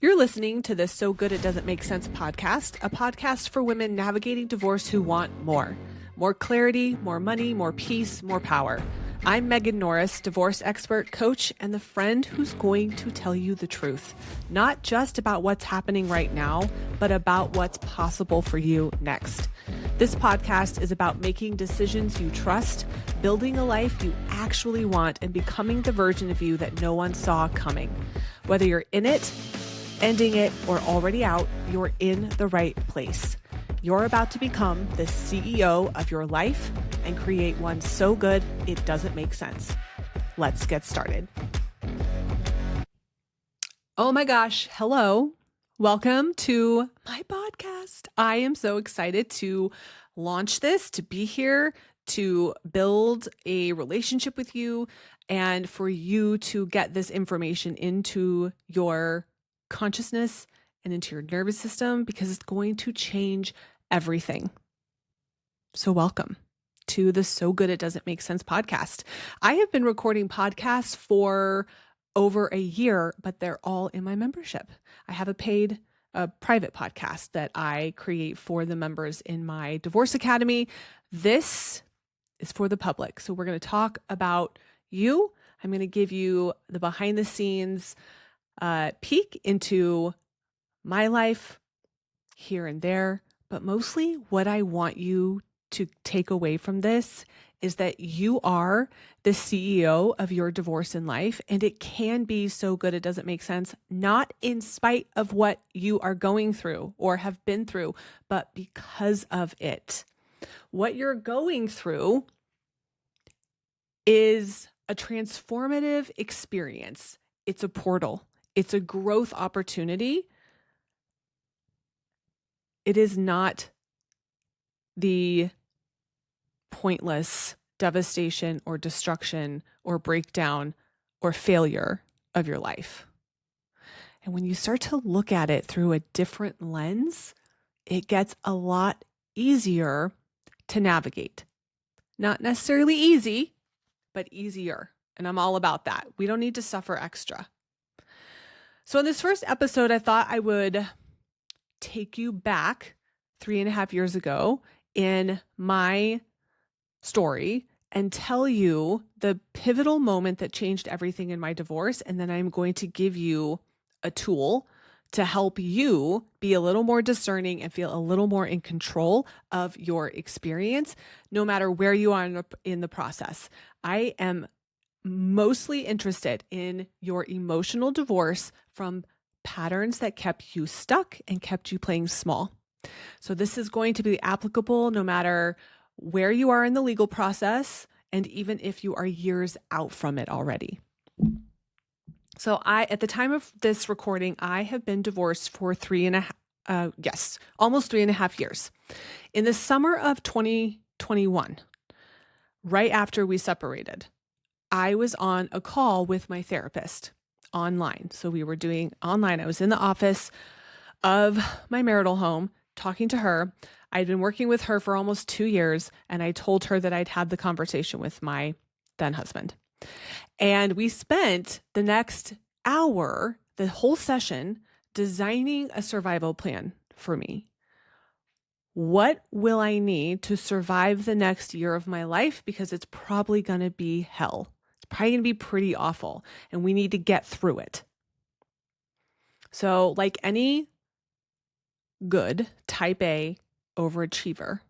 You're listening to the So Good It Doesn't Make Sense podcast, a podcast for women navigating divorce who want more. More clarity, more money, more peace, more power. I'm Megan Norris, divorce expert, coach, and the friend who's going to tell you the truth. Not just about what's happening right now, but about what's possible for you next. This podcast is about making decisions you trust, building a life you actually want, and becoming the version of you that no one saw coming. Whether you're in it, ending it, or already out, you're in the right place. You're about to become the CEO of your life and create one so good it doesn't make sense. Let's get started. Oh my gosh, hello. Welcome to my podcast. I am so excited to launch this, to be here, to build a relationship with you, and for you to get this information into your consciousness and into your nervous system, because it's going to change everything. So welcome to the So Good It Doesn't Make Sense podcast. I have been recording podcasts for over a year, but they're all in my membership. I have a private podcast that I create for the members in my Divorce Academy. This is for the public. So we're going to talk about you. I'm going to give you the behind the scenes peek into my life here and there, but mostly what I want you to take away from this is that you are the CEO of your divorce in life, and it can be so good it doesn't make sense, not in spite of what you are going through or have been through, but because of it. What you're going through is a transformative experience. It's a portal. It's a growth opportunity. It is not the pointless devastation or destruction or breakdown or failure of your life. And when you start to look at it through a different lens, it gets a lot easier to navigate. Not necessarily easy, but easier. And I'm all about that. We don't need to suffer extra. So in this first episode, I thought I would take you back 3.5 years ago in my story and tell you the pivotal moment that changed everything in my divorce. And then I'm going to give you a tool to help you be a little more discerning and feel a little more in control of your experience, no matter where you are in the process. I am mostly interested in your emotional divorce from patterns that kept you stuck and kept you playing small. So this is going to be applicable no matter where you are in the legal process, and even if you are years out from it already. So at the time of this recording, I have been divorced for almost 3.5 years. In the summer of 2021, right after we separated, I was on a call with my therapist online. So we were doing online. I was in the office of my marital home talking to her. I'd been working with her for almost 2 years, and I told her that I'd had the conversation with my then husband. And we spent the next hour, the whole session, designing a survival plan for me. What will I need to survive the next year of my life? Because it's probably going to be hell. It's probably going to be pretty awful, and we need to get through it. So like any good type A overachiever,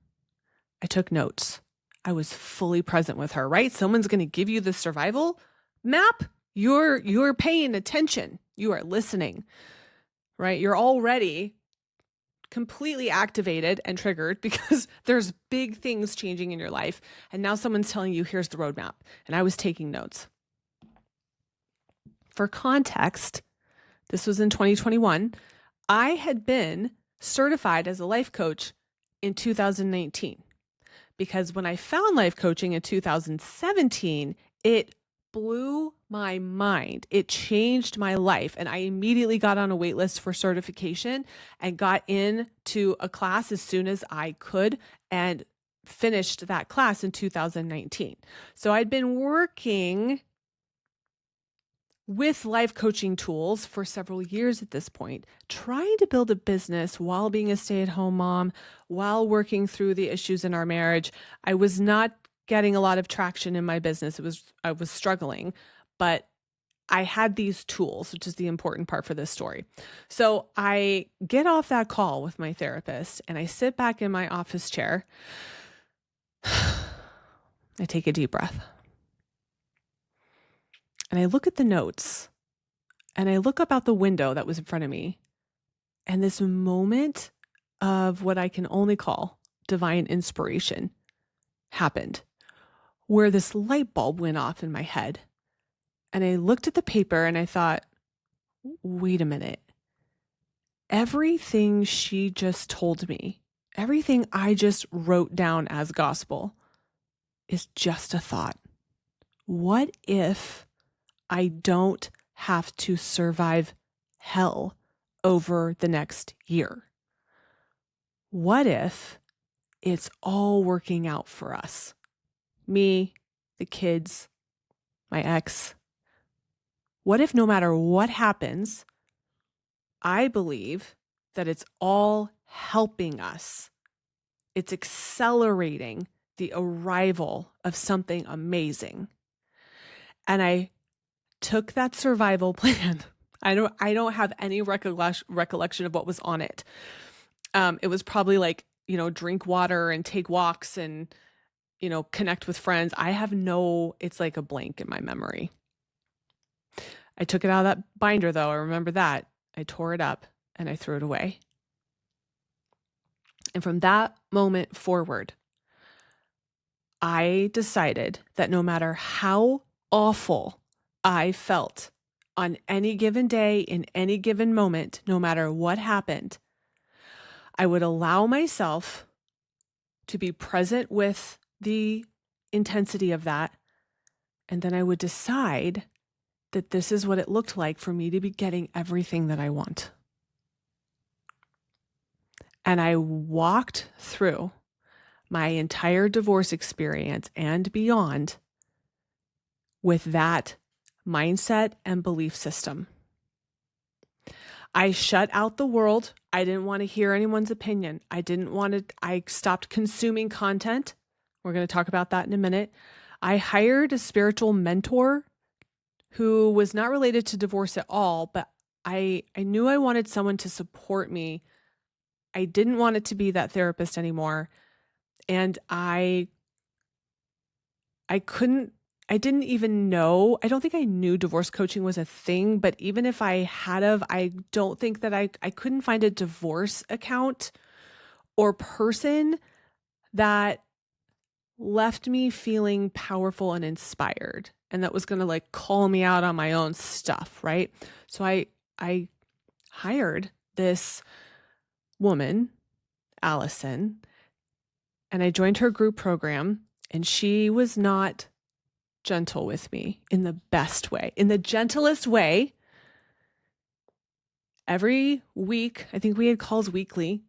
I took notes. I was fully present with her, right? Someone's going to give you the survival map. You're paying attention. You are listening, right? You're already completely activated and triggered because there's big things changing in your life. And now someone's telling you, here's the roadmap. And I was taking notes. For context, this was in 2021. I had been certified as a life coach in 2019, because when I found life coaching in 2017, it blew my mind. It changed my life. And I immediately got on a wait list for certification and got into a class as soon as I could and finished that class in 2019. So I'd been working with life coaching tools for several years at this point, trying to build a business while being a stay-at-home mom, while working through the issues in our marriage. I was not getting a lot of traction in my business. I was struggling, but I had these tools, which is the important part for this story. So I get off that call with my therapist and I sit back in my office chair. I take a deep breath. And I look at the notes and I look up out the window that was in front of me. And this moment of what I can only call divine inspiration happened, where this light bulb went off in my head. And I looked at the paper and I thought, wait a minute. Everything she just told me, everything I just wrote down as gospel is just a thought. What if I don't have to survive hell over the next year? What if it's all working out for us? Me, the kids, my ex. What if no matter what happens, I believe that it's all helping us. It's accelerating the arrival of something amazing. And I took that survival plan. I don't have any recollection of what was on it. It was probably like, drink water and take walks and, connect with friends. It's like a blank in my memory. I took it out of that binder though. I remember that. I tore it up and I threw it away. And from that moment forward, I decided that no matter how awful I felt on any given day, in any given moment, no matter what happened, I would allow myself to be present with the intensity of that. And then I would decide that this is what it looked like for me to be getting everything that I want. And I walked through my entire divorce experience and beyond with that mindset and belief system. I shut out the world. I didn't want to hear anyone's opinion. I stopped consuming content. We're going to talk about that in a minute. I hired a spiritual mentor who was not related to divorce at all, but I knew I wanted someone to support me. I didn't want it to be that therapist anymore. And I didn't even know, I don't think I knew divorce coaching was a thing, but even if I had of, I don't think that I couldn't find a divorce account or person that left me feeling powerful and inspired and that was going to call me out on my own stuff, right? So I hired this woman, Allison, and I joined her group program, and she was not gentle with me in the best way, in the gentlest way. Every week, I think we had calls weekly.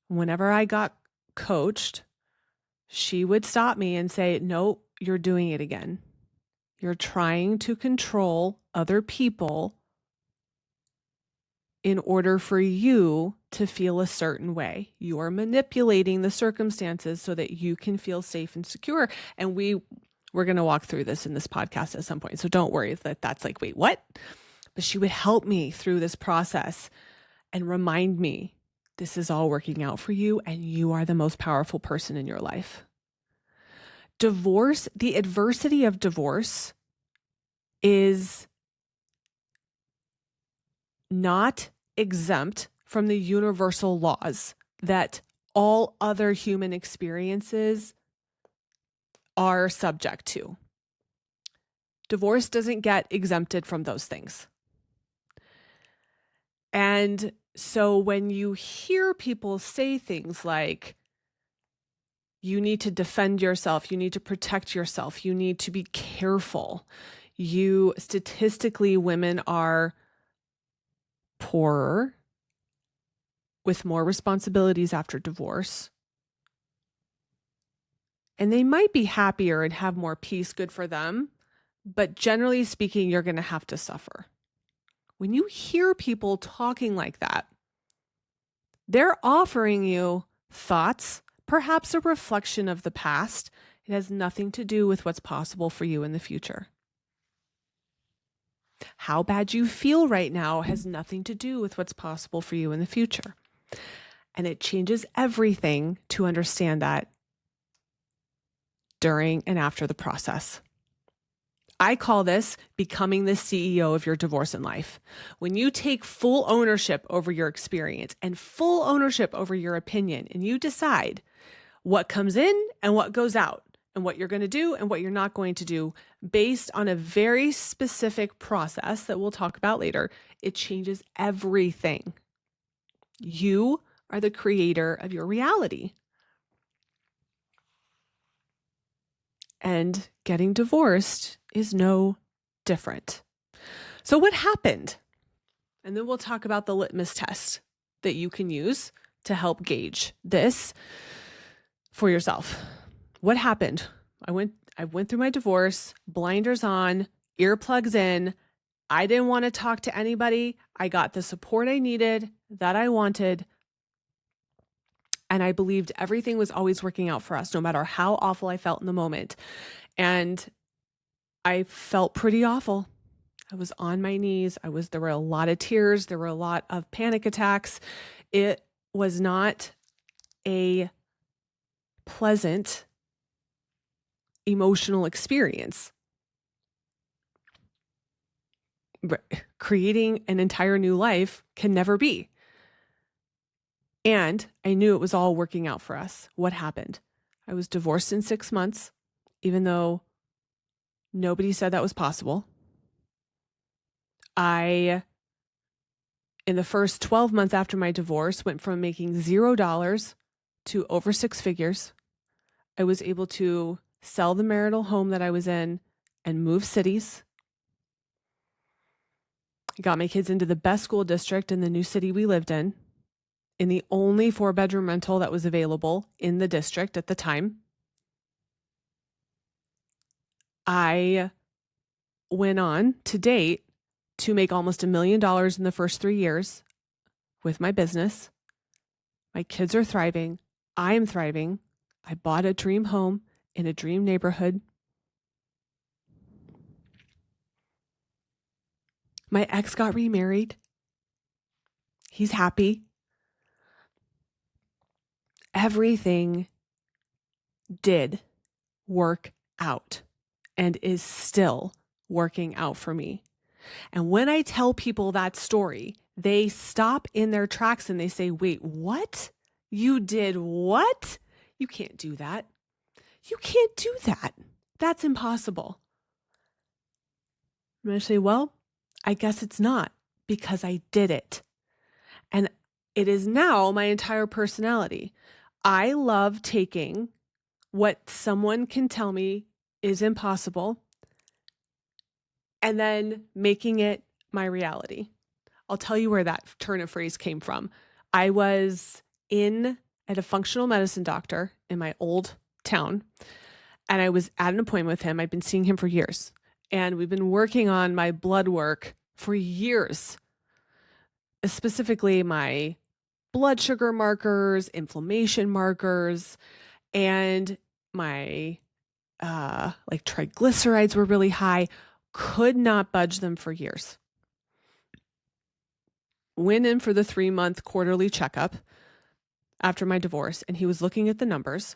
Whenever I got coached, she would stop me and say, "Nope, you're doing it again. You're trying to control other people in order for you to feel a certain way. You are manipulating the circumstances so that you can feel safe and secure." And we're going to walk through this in this podcast at some point. So don't worry that that's like, wait, what? But she would help me through this process and remind me, this is all working out for you and you are the most powerful person in your life. Divorce, the adversity of divorce is not exempt from the universal laws that all other human experiences are subject to. Divorce doesn't get exempted from those things. And so when you hear people say things like, you need to defend yourself, you need to protect yourself, you need to be careful, statistically, women are poorer with more responsibilities after divorce. And they might be happier and have more peace, good for them. but generally speaking, you're going to have to suffer. When you hear people talking like that, they're offering you thoughts, perhaps a reflection of the past. It has nothing to do with what's possible for you in the future. How bad you feel right now has nothing to do with what's possible for you in the future. And it changes everything to understand that during and after the process. I call this becoming the CEO of your divorce and life. When you take full ownership over your experience and full ownership over your opinion, and you decide what comes in and what goes out, and what you're going to do and what you're not going to do based on a very specific process that we'll talk about later, it changes everything. You are the creator of your reality. And getting divorced is no different. So what happened? And then we'll talk about the litmus test that you can use to help gauge this for yourself. What happened? I went through my divorce, blinders on, earplugs in. I didn't want to talk to anybody. I got the support I needed, that I wanted. And I believed everything was always working out for us, no matter how awful I felt in the moment. And I felt pretty awful. I was on my knees. There were a lot of tears. There were a lot of panic attacks. It was not a pleasant emotional experience. Creating an entire new life can never be. And I knew it was all working out for us. What happened? I was divorced in 6 months, even though nobody said that was possible. In the first 12 months after my divorce, went from making $0 to over 6 figures. I was able to sell the marital home that I was in and move cities. I got my kids into the best school district in the new city we lived in the only 4-bedroom rental that was available in the district at the time. I went on to date to make almost $1 million in the first 3 years with my business. My kids are thriving. I am thriving. I bought a dream home in a dream neighborhood. My ex got remarried. He's happy. Everything did work out and is still working out for me. And when I tell people that story, they stop in their tracks and they say, wait, what? You did what? You can't do that. You can't do that. That's impossible. I'm going to say, well, I guess it's not, because I did it. And it is now my entire personality. I love taking what someone can tell me is impossible and then making it my reality. I'll tell you where that turn of phrase came from. I was at a functional medicine doctor in my old town, and I was at an appointment with him. I've been seeing him for years, and we've been working on my blood work for years, specifically my blood sugar markers, inflammation markers, and my triglycerides were really high. Could not budge them for years. Went in for the 3-month quarterly checkup after my divorce, and he was looking at the numbers,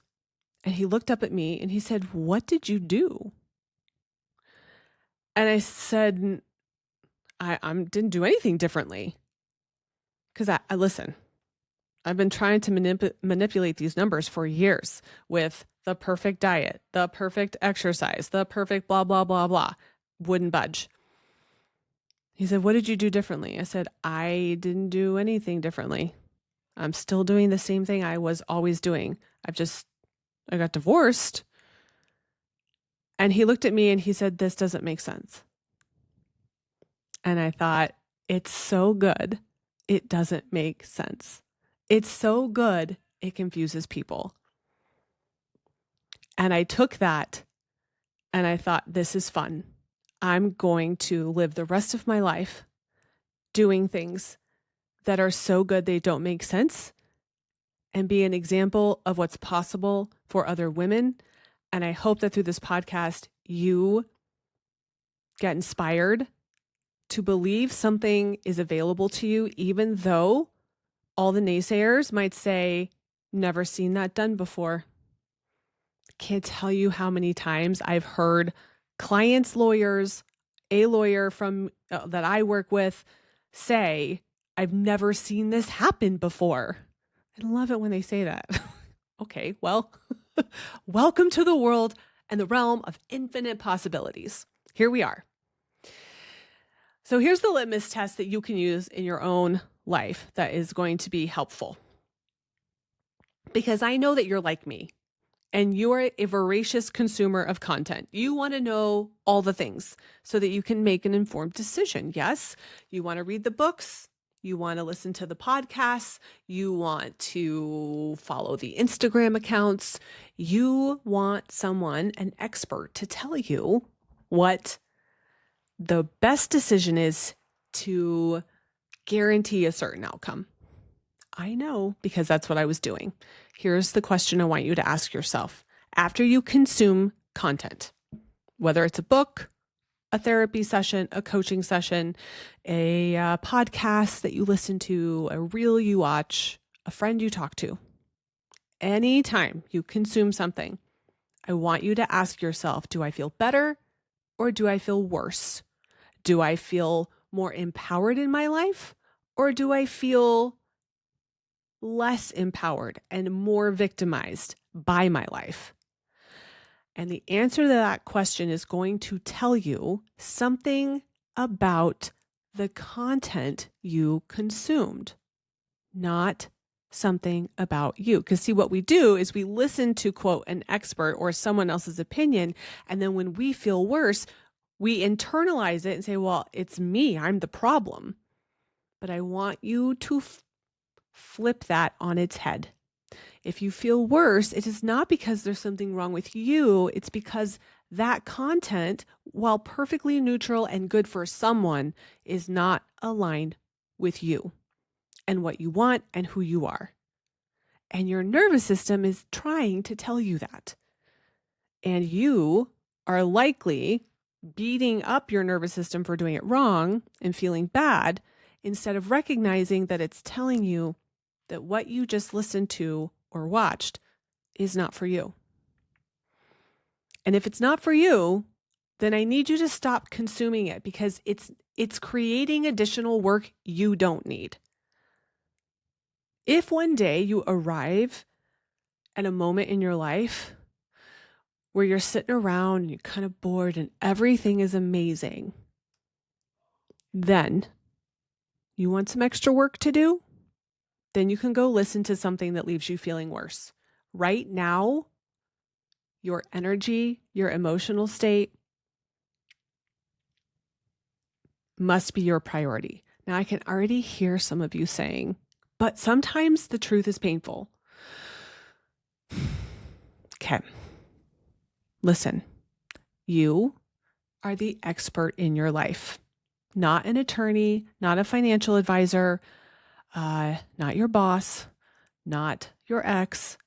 and he looked up at me and he said, "What did you do?" And I said, I didn't do anything differently. Because I listen, I've been trying to manipulate these numbers for years with the perfect diet, the perfect exercise, the perfect blah, blah, blah, blah. Wouldn't budge. He said, "What did you do differently?" I said, "I didn't do anything differently. I'm still doing the same thing I was always doing. I got divorced." And he looked at me and he said, "This doesn't make sense." And I thought, it's so good, it doesn't make sense. It's so good, it confuses people. And I took that and I thought, this is fun. I'm going to live the rest of my life doing things that are so good they don't make sense and be an example of what's possible for other women. And I hope that through this podcast, you get inspired to believe something is available to you, even though all the naysayers might say, never seen that done before. Can't tell you how many times I've heard clients, lawyers, a lawyer from that I work with say, I've never seen this happen before. I love it when they say that. Okay, well, welcome to the world and the realm of infinite possibilities. Here we are. So here's the litmus test that you can use in your own life that is going to be helpful. Because I know that you're like me and you're a voracious consumer of content. You want to know all the things so that you can make an informed decision. Yes, you want to read the books. You want to listen to the podcasts. You want to follow the Instagram accounts. You want someone, an expert, to tell you what the best decision is to guarantee a certain outcome. I know, because that's what I was doing. Here's the question I want you to ask yourself. After you consume content, whether it's a book, a therapy session, a coaching session, a podcast that you listen to, a reel you watch, a friend you talk to, anytime you consume something, I want you to ask yourself, do I feel better or do I feel worse? Do I feel more empowered in my life or do I feel less empowered and more victimized by my life? And the answer to that question is going to tell you something about the content you consumed, not something about you. Because see, what we do is we listen to, quote, an expert or someone else's opinion. And then when we feel worse, we internalize it and say, well, it's me, I'm the problem. But I want you to flip that on its head. If you feel worse, it is not because there's something wrong with you. It's because that content, while perfectly neutral and good for someone, is not aligned with you and what you want and who you are. And your nervous system is trying to tell you that. And you are likely beating up your nervous system for doing it wrong and feeling bad instead of recognizing that it's telling you that what you just listened to or watched is not for you. And if it's not for you, then I need you to stop consuming it because it's creating additional work you don't need. If one day you arrive at a moment in your life where you're sitting around and you're kind of bored and everything is amazing, then you want some extra work to do? Then you can go listen to something that leaves you feeling worse. Right now, your energy, your emotional state must be your priority. Now, I can already hear some of you saying, but sometimes the truth is painful. Okay. Listen, you are the expert in your life, not an attorney, not a financial advisor, not your boss, not your ex,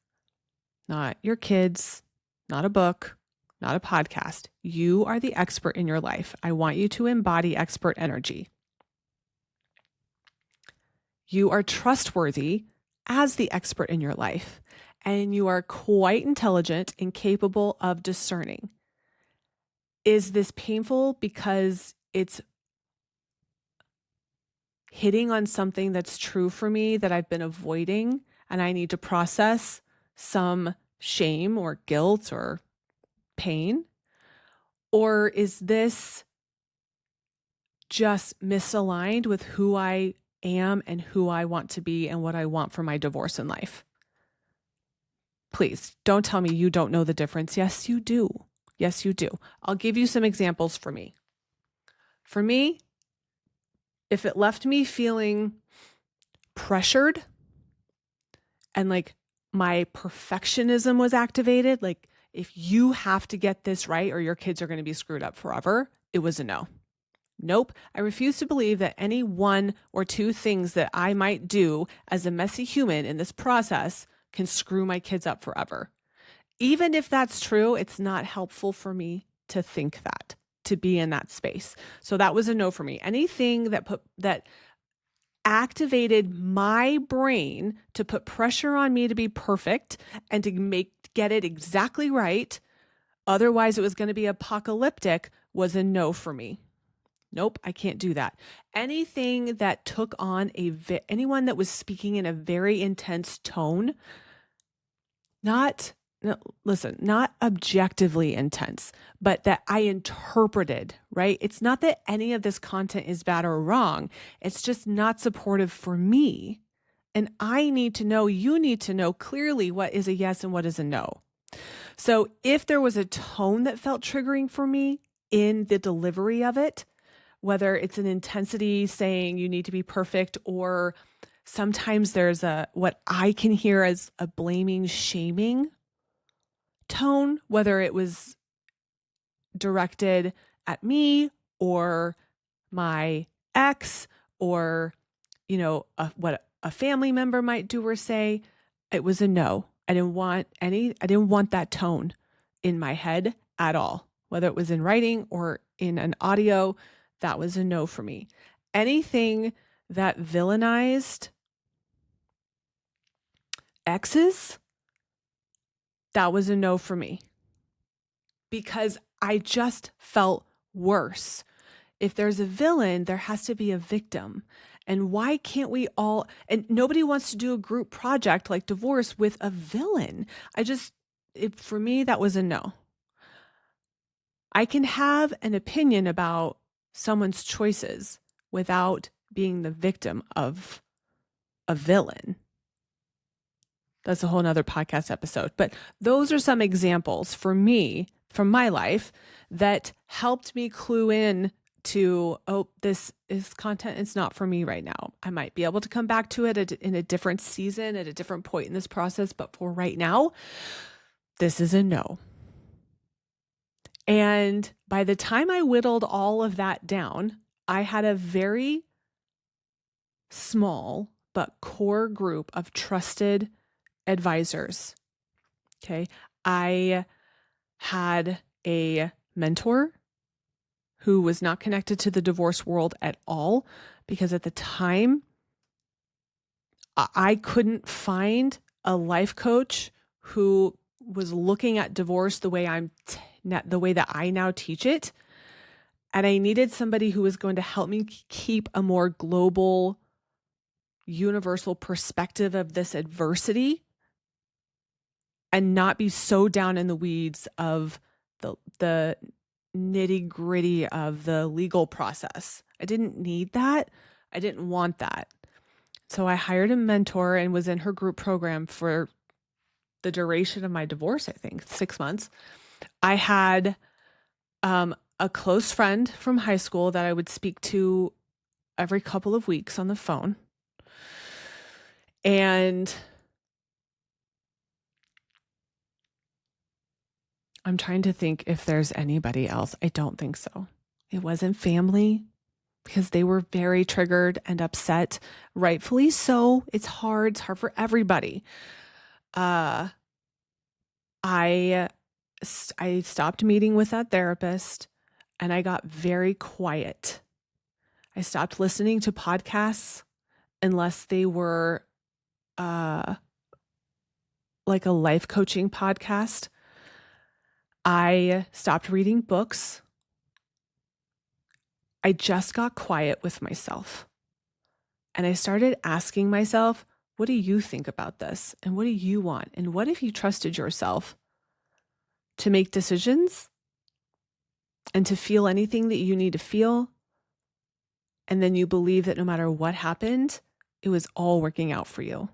not your kids, not a book, not a podcast. You are the expert in your life. I want you to embody expert energy. You are trustworthy as the expert in your life, and you are quite intelligent and capable of discerning. Is this painful because it's hitting on something that's true for me that I've been avoiding and I need to process some shame or guilt or pain? Or is this just misaligned with who I am and who I want to be and what I want for my divorce in life? Please don't tell me you don't know the difference. Yes, you do. Yes, you do. I'll give you some examples for me. For me, if it left me feeling pressured and like my perfectionism was activated, like if you have to get this right or your kids are going to be screwed up forever, it was a no. Nope. I refuse to believe that any one or two things that I might do as a messy human in this process can screw my kids up forever. Even if that's true, it's not helpful for me to think that, to be in that space. So that was a no for me. Anything that activated my brain to put pressure on me to be perfect and to get it exactly right, otherwise it was going to be apocalyptic, was a no for me. Nope, I can't do that. Anything that took on anyone that was speaking in a very intense tone, not objectively intense, but that I interpreted, right? It's not that any of this content is bad or wrong. It's just not supportive for me. And I need to know, you need to know clearly what is a yes and what is a no. So if there was a tone that felt triggering for me in the delivery of it, whether it's an intensity saying you need to be perfect, or sometimes there's what I can hear as a blaming, shaming tone, whether it was directed at me or my ex or, what a family member might do or say, it was a no. I didn't want that tone in my head at all, whether it was in writing or in an audio. That was a no for me. Anything that villainized exes, that was a no for me, because I just felt worse. If there's a villain, there has to be a victim. And why can't we all, and nobody wants to do a group project like divorce with a villain. For me, that was a no. I can have an opinion about someone's choices without being the victim of a villain. That's a whole nother podcast episode. But those are some examples for me from my life that helped me clue in to, this is content. It's not for me right now. I might be able to come back to it in a different season at a different point in this process. But for right now, this is a no. And by the time I whittled all of that down, I had a very small but core group of trusted advisors. Okay. I had a mentor who was not connected to the divorce world at all, because at the time I couldn't find a life coach who was looking at divorce the way the way that I now teach it. And I needed somebody who was going to help me keep a more global, universal perspective of this adversity and not be so down in the weeds of the nitty gritty of the legal process. I didn't need that. I didn't want that. So I hired a mentor and was in her group program for the duration of my divorce, I think 6 months. I had a close friend from high school that I would speak to every couple of weeks on the phone. And I'm trying to think if there's anybody else. I don't think so. It wasn't family, because they were very triggered and upset, rightfully so. It's hard for everybody. I stopped meeting with that therapist and I got very quiet. I stopped listening to podcasts unless they were like a life coaching podcast. I stopped reading books. I just got quiet with myself. And I started asking myself, what do you think about this? And what do you want? And what if you trusted yourself to make decisions and to feel anything that you need to feel? And then you believe that no matter what happened, it was all working out for you.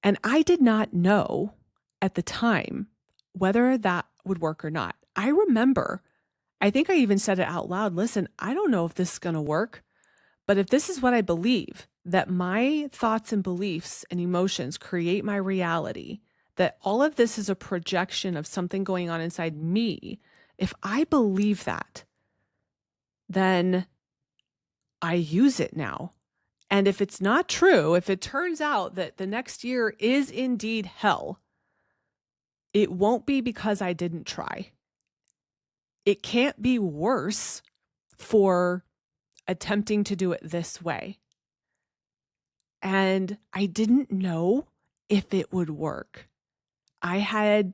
And I did not know at the time whether that would work or not. I remember, I think I even said it out loud. Listen, I don't know if this is going to work, but if this is what I believe, that my thoughts and beliefs and emotions create my reality, that all of this is a projection of something going on inside me, If I believe that, then I use it now. And if it's not true, if it turns out that the next year is indeed hell, it won't be because I didn't try. It can't be worse for attempting to do it this way. And I didn't know if it would work. I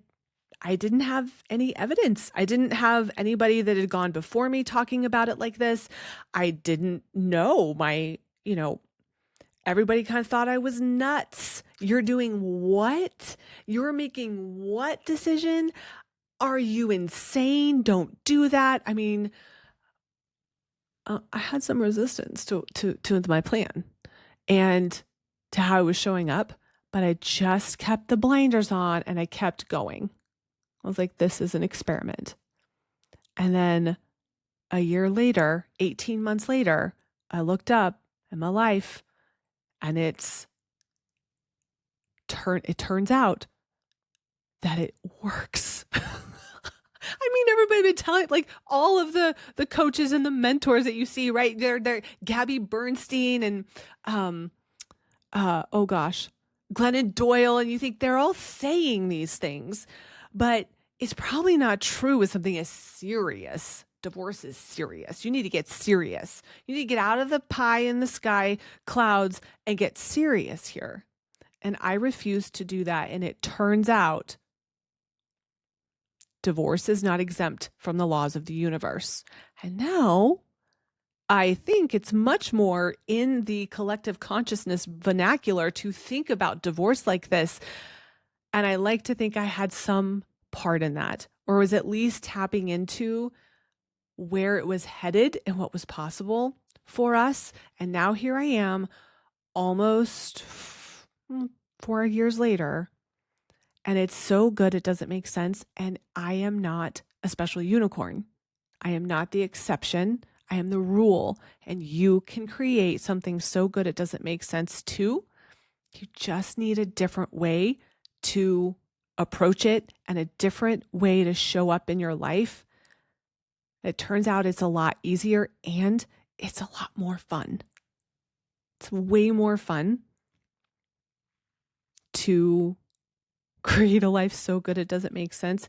didn't have any evidence. I didn't have anybody that had gone before me talking about it like this. I didn't know everybody kind of thought I was nuts. You're doing what? You're making what decision? Are you insane? Don't do that. I mean, I had some resistance to my plan and to how I was showing up, but I just kept the blinders on and I kept going. I was like, this is an experiment. And then a year later, 18 months later, I looked up in my life and it turns out that it works. I mean, everybody been telling, like all of the coaches and the mentors that you see, right? They're Gabby Bernstein and Glennon Doyle, and you think they're all saying these things, but it's probably not true with something as serious. Divorce is serious. You need to get serious. You need to get out of the pie in the sky clouds and get serious here. And I refuse to do that. And it turns out divorce is not exempt from the laws of the universe. And now I think it's much more in the collective consciousness vernacular to think about divorce like this. And I like to think I had some part in that, or was at least tapping into where it was headed and what was possible for us. And now here I am almost 4 years later, and it's so good it doesn't make sense. And I am not a special unicorn. I am not the exception. I am the rule. And you can create something so good it doesn't make sense too. You just need a different way to approach it and a different way to show up in your life. It turns out it's a lot easier and it's a lot more fun. It's way more fun to create a life so good it doesn't make sense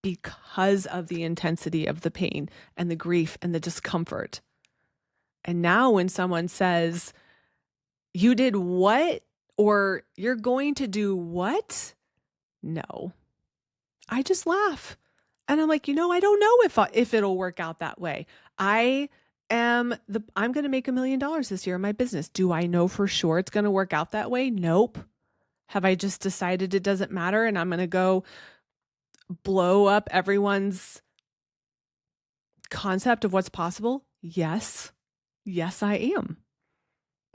because of the intensity of the pain and the grief and the discomfort. And now when someone says, you did what? Or you're going to do what? No. I just laugh. And I'm like, I don't know if it'll work out that way. I'm going to make $1 million this year in my business. Do I know for sure it's going to work out that way? Nope. Have I just decided it doesn't matter and I'm going to go blow up everyone's concept of what's possible? Yes. Yes, I am.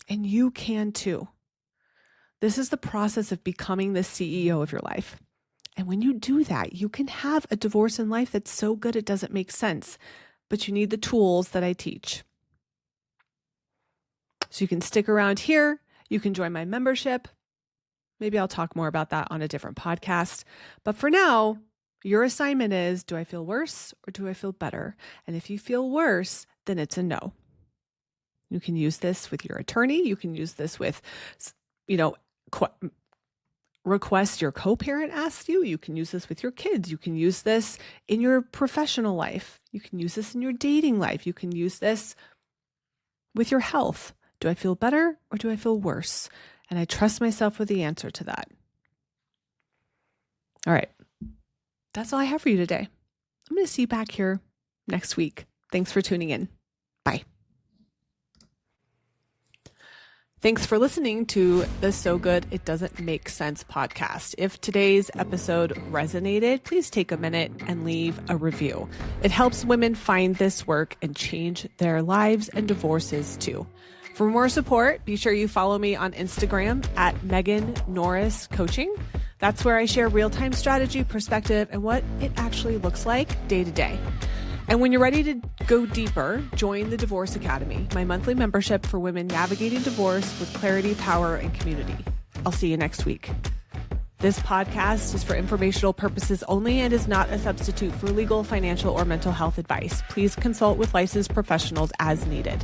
And you can too. This is the process of becoming the CEO of your life. And when you do that, you can have a divorce in life that's so good it doesn't make sense, but you need the tools that I teach. So you can stick around here. You can join my membership. Maybe I'll talk more about that on a different podcast. But for now, your assignment is, do I feel worse or do I feel better? And if you feel worse, then it's a no. You can use this with your attorney. You can use this with, request your co-parent asks you. You can use this with your kids. You can use this in your professional life. You can use this in your dating life. You can use this with your health. Do I feel better or do I feel worse? And I trust myself with the answer to that. All right. That's all I have for you today. I'm going to see you back here next week. Thanks for tuning in. Bye. Thanks for listening to the So Good It Doesn't Make Sense podcast. If today's episode resonated, please take a minute and leave a review. It helps women find this work and change their lives and divorces too. For more support, be sure you follow me on Instagram at Megan Norris Coaching. That's where I share real-time strategy, perspective, and what it actually looks like day to day. And when you're ready to go deeper, join the Divorce Academy, my monthly membership for women navigating divorce with clarity, power, and community. I'll see you next week. This podcast is for informational purposes only and is not a substitute for legal, financial, or mental health advice. Please consult with licensed professionals as needed.